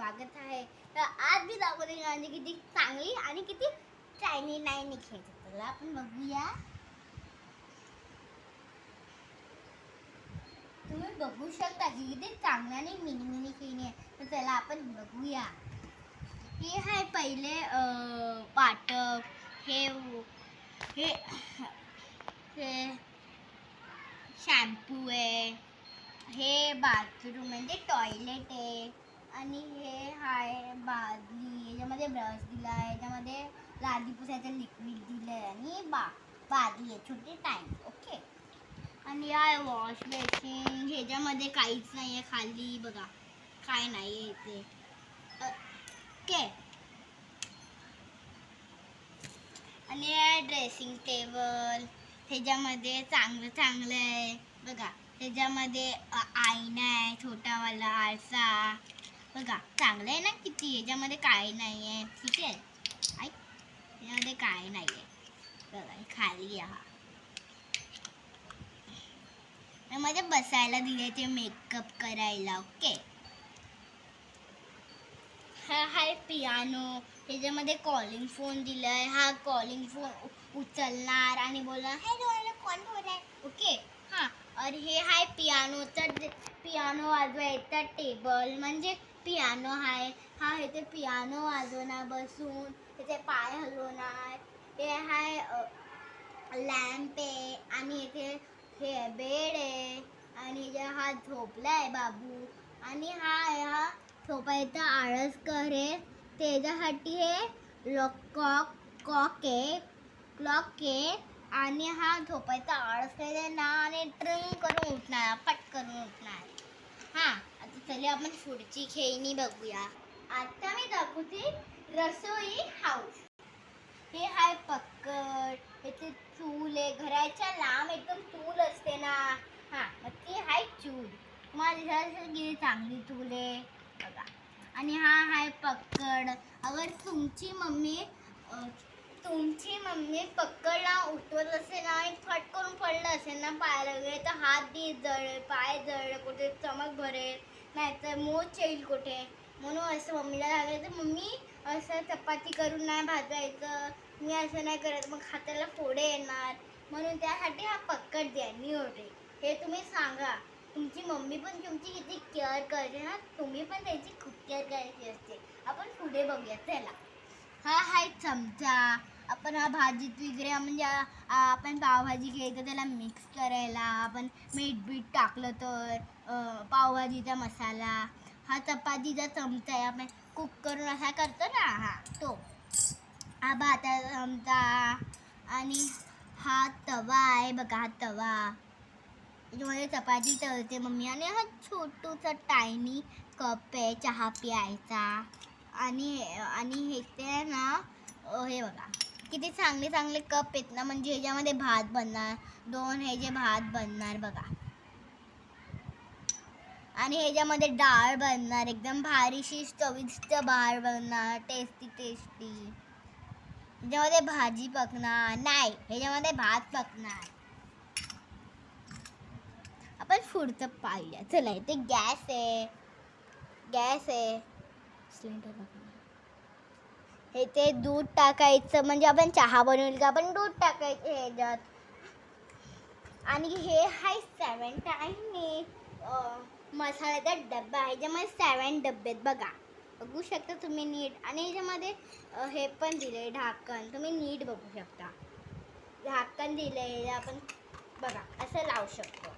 स्वागत आहे. तर आज मी दाखवते म्हणजे किती चांगली आणि किती चायनी नाही खेळते. चला आपण बघूया. तुम्ही बघू शकता की किती चांगल्याने मिनी मिनी खेळणी आहे. तर चला आपण बघूया. हे आहे पहिले पाटक, हे हे हे शॅम्पू आहे, हे बाथरूम म्हणजे टॉयलेट आहे आणि हे आहे बादली. याच्यामध्ये ब्रश दिला आहे, याच्यामध्ये लादी पुसायचं लिक्विड दिलं आहे आणि बादली आहे छोटी टाईम. ओके. आणि आहे वॉश बेसिन. ह्याच्यामध्ये काहीच नाही आहे, खाली बघा काय नाही आहे इथे. ओके. आणि आहे ड्रेसिंग टेबल. ह्याच्यामध्ये चांगलं चांगलं आहे बघा. ह्याच्यामध्ये आईना आहे, छोटावाला आरसा बघा. चांगलं आहे ना किती. ह्याच्यामध्ये काही नाही आहे. ठीक आहे. ह्याच्यामध्ये काही नाही आहे बघा. खाली हा मध्ये बसायला दिले ते मेकअप करायला. ओके. हा आहे पियानो. ह्याच्यामध्ये कॉलिंग फोन दिलाय. हा कॉलिंग फोन उचलणार आणि बोलणार हॅलो कोण बोल आहे. ओके. हां. आणि हे आहे पियानो वाजवायचा टेबल म्हणजे पियानो आहे. हा इथे पियानो वाजवणार बसून, त्याचे पाय हलवणार. हे आहे लॅम्प आहे आणि इथे हे बेड आहे आणि हा झोपलाय बाबू. आणि हा झोपायचा आळस करे त्याच्यासाठी हे क्लॉक आहे आणि हा झोपायचा आळस करे ना आणि ट्रिंग करून उठणार, पट करून उठणार. हां. आता चला आपण पुढची खेळणी बघूया. आता मी दाखवते रसोई हाऊस. हे हाय पक्कड. याचे चूल आहे. घराच्या लांब एकदम चूल असते ना. हां. मग ती हाय चूल. तुम्हाला किती चांगली चूल आहे बघा. आणि हा आहे पक्कड. अगर तुमची मम्मी पक्कडला उठवत असेल ना आणि फट करून पडलं असेल ना पायाला वगैरे, तर हात दी जळेल, पाय जळेल, कुठे चमक भरेल, नाहीतर मोच येईल कुठे. म्हणून असं मम्मीला सांगायचं, मम्मी असं चपाती करून नाही भाजायचं, मी असं नाही करत, मग हाताला फोडे येणार. म्हणून त्यासाठी हा पक्कड द्या निवडे. हे तुम्ही सांगा. तुमची मम्मी पण तुमची किती केअर करते ना, तुम्ही पण त्याची खूप केअर करायची असते. आपण पुढे बघूया. चला. हा आहे चमचा. आपण हा भाजीत वगैरे म्हणजे आपण पावभाजी केली तर त्याला मिक्स करायला आपण मीठ टाकलं तर पावभाजीचा मसाला. हा चपातीचा चमचा आहे. आपण कुक करून असा करतो ना, हा तो. हा भाताचा चमचा. आणि हा तवा आहे बघा. हा तवा त्याच्यामध्ये चपाती तळते मम्मी. आणि हा छोटूसा टायनी कप आहे चहा प्यायचा. आणि हे ते ना हे बघा किती चांगले चांगले कप आहेत ना, म्हणजे ह्याच्यामध्ये भात बनणार, 2 ह्याचे भात बनणार बघा. आणि ह्याच्यामध्ये डाळ बनणार, एकदम भारीशी चविष्ट डाळ बनणार, टेस्टी. ह्याच्यामध्ये भाजी पकणार नाही, ह्याच्यामध्ये भात पकणार. आपण पुढचं पाहूया. चला. इथे गॅस आहे. सिलेंडर बघा. हे ते दूध टाकायचं म्हणजे आपण चहा बनवली का आपण दूध टाकायचं ह्याच्यात. आणि हे आहे 7 टाईम मसाल्याचा डब्बा आहे. ह्याच्यामध्ये 7 डब्बे आहेत बघा. बघू शकता तुम्ही नीट. आणि ह्याच्यामध्ये हे पण दिले ढाकण, तुम्ही नीट बघू शकता. झाकण दिले आपण बघा असं लावू शकतो.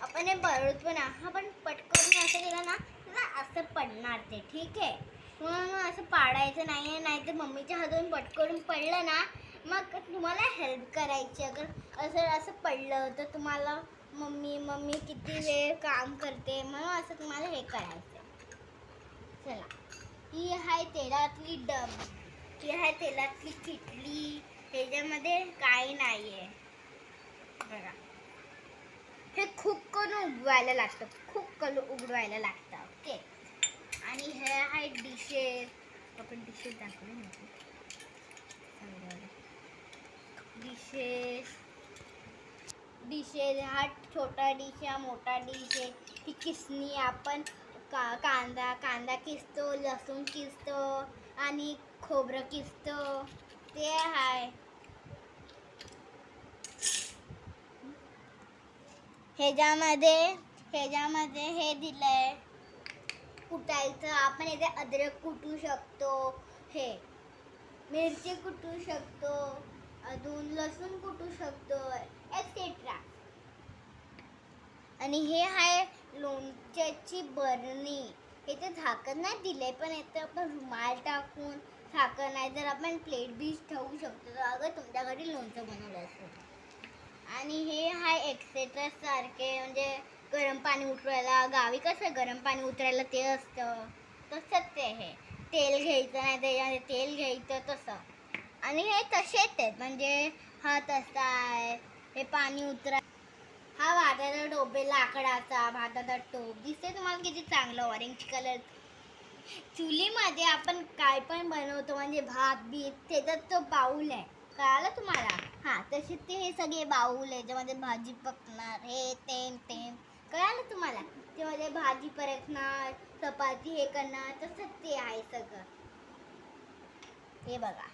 आपण हे बरोबर पण आपण पटकन असं केलं ना तर असं पडणार ते. ठीक आहे. म्हणून असं पाडायचं नाही आहे, नाही तर मम्मीच्या हातून पटकरून पडलं ना मग तुम्हाला हेल्प करायची. अगर असं पडलं तर तुम्हाला मम्मी किती वेळ काम करते, म्हणून असं तुम्हाला हे करायचं. चला. ही आहे तेलातली किटली. ह्याच्यामध्ये काही नाही आहे बघा. हे खूप करून उघडवायला लागतं. ओके. आणि हे आहे डिशेस. आपण डिशेस दाखवले नव्हते. डिश आहे, हा छोटा डिश आहे, मोठा डिश आहे. ही किसणी आपण कांदा किसतो, लसूण किसतो आणि खोबरं किसतो ते आहे. ह्याच्यामध्ये हे दिलंय कुटायचं. आपण इथे अद्रक कुटू शकतो, हे मिरची कुटू शकतो, अजून लसूण कुटू शकतो एक्सेट्रा. आणि हे आहे लोणच्याची बरणी. हे ते झाकण नाही दिले, पण इथं आपण रुमाल टाकून झाकण नाही तर आपण प्लेट बीच ठेवू शकतो तर अगं तुमच्या घरी लोणचं बनवलं असेल. आणि हे आहे एक्सेट्रा सारखे, म्हणजे गरम पाणी उतरायला. गावी कसं गरम पाणी उतरायला ते असतं तसंच ते हे तेल घ्यायचं नाही त्याच्यामध्ये तेल घ्यायचं तसं. आणि हे तसेच आहेत, म्हणजे हा तसा आहे. हे पाणी उतरा. हा भाताचा टोप आहे लाकडाचा. भाताचा टोप दिसते तुम्हाला किती चांगलं ऑरेंज कलर. चुलीमध्ये आपण काय पण बनवतो, म्हणजे भात बीत त्याच्यात तो बाऊल आहे, कळालं तुम्हाला. हां, तसे ते हे सगळे बाऊल आहे ज्यामध्ये भाजी पकणार, हे ते कळालं तुम्हाला. त्यामध्ये भाजी परतणार, चपाती हे करणार, तसंच ते आहे सगळं. हे बघा.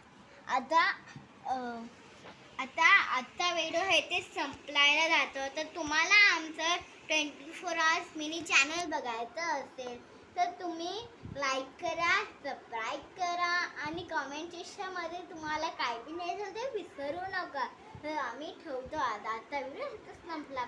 आता व्हिडिओ हे ते संपलायला जातो. तर तुम्हाला आमचं 24 आवर्स मिनी चॅनल बघायचं असेल तर तुम्ही लाईक करा, सबस्क्राईब करा आणि कमेंट सेक्शनमध्ये तुम्हाला काय बी नाही झालं ते विसरू नका. तर आम्ही ठेवतो आता व्हिडिओ संपला.